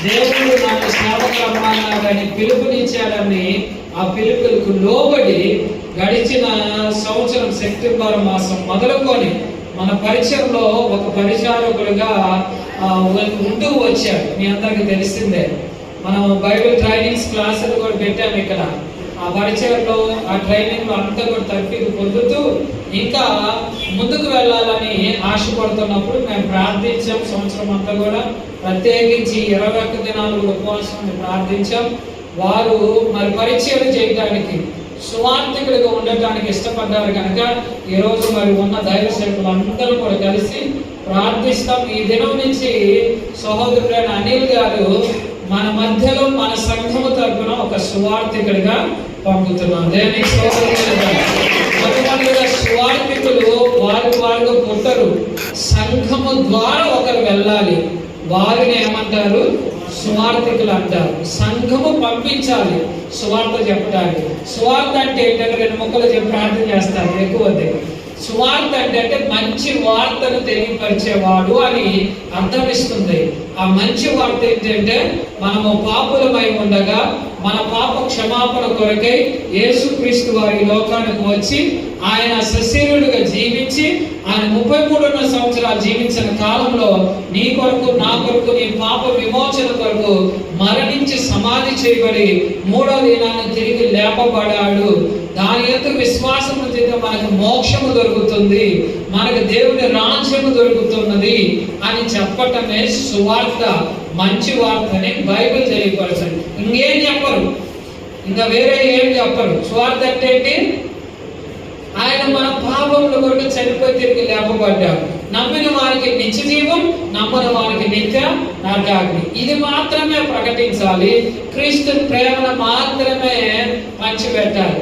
దేవుడు నాకు సేవకు రమ్మన్నాడని పిలుపునిచ్చాడని ఆ పిలుపులకు లోబడి గడిచిన సంవత్సరం సెప్టెంబర్ మాసం మొదలుకొని మన పరిచయంలో ఒక పరిచారకులుగా ఉంటూ వచ్చాడు. మీ అందరికి తెలిసిందే. మనం బైబిల్ ట్రైనింగ్స్ క్లాసులు కూడా పెట్టాము ఇక్కడ. ఆ పరిచయంలో ఆ ట్రైనింగ్ అంతా కూడా తర్ఫీదు పొందుతూ ఇంకా ముందుకు వెళ్ళాలని ఆశపడుతున్నప్పుడు మేము ప్రార్థించాం. సంవత్సరం అంతా కూడా ప్రత్యేకించి 21 దినాలు ఉపవాసం ప్రార్థించాం. వారు మరి పరిచయం చేయడానికి సువార్థికులుగా ఉండటానికి ఇష్టపడ్డారు కనుక ఈరోజు మరి ఉన్న దైవ సేవకులు అందరూ కూడా కలిసి ప్రార్థిస్తాం. ఈ దినం నుంచి సహోదరుడైన అనిల్ గారు మన మధ్యలో మన సంఘము తరపున ఒక సువార్థికుడిగా పంపుతున్నాం. దేనికి మొట్టమొదటిగా సువార్థికులు వారుగా పుట్టరు. సంఘము ద్వారా ఒకరు వెళ్ళాలి. వారిని ఏమంటారు? సువార్థికులు అంటారు. సంఘము పంపించాలి సువార్త చెప్పడానికి. సువార్త అంటే ఏంటంటే 2 ముక్కలు చెప్పి ప్రార్థన చేస్తారు ఎక్కువ. సువార్త అంటే మంచి వార్తను తెలియపరిచేవాడు అని అర్థం ఇస్తుంది. ఆ మంచి వార్త ఏంటంటే మనము పాపులమై ఉండగా మన పాప క్షమాపణ కొరకై యేసుక్రీస్తు వారి లోకానికి వచ్చి ఆయన సశరీరుడిగా జీవించి ఆయన 33 సంవత్సరాలు జీవించిన కాలంలో నీ కొరకు నా కొరకు నీ పాప విమోచన కొరకు మరణించి సమాధి చేయబడి 3వ దినాన్ని తిరిగి లేపబడాడు. దాని యొక్క విశ్వాసం చేత మనకు మోక్షము దొరుకుతుంది, మనకు దేవుని రాజ్యము దొరుకుతున్నది అని చెప్పటమే సువార్త. మంచి వార్తని బైబిల్ తెలియపరచండి. ఇంకేం చెప్పరు, ఇంకా వేరే ఏం చెప్పరు. సువార్త అంటే ఏంటి? ఆయన మన పాపముల కొరకు చనిపోయి తిరిగి లేపబడ్డాడు. నమ్మిన వారికి నిత్య జీవం, నమ్మని వారికి నిత్య నరకాగ్ని. ఇది మాత్రమే ప్రకటించాలి. క్రీస్తు ప్రేమను మాత్రమే పంచిపెట్టాలి.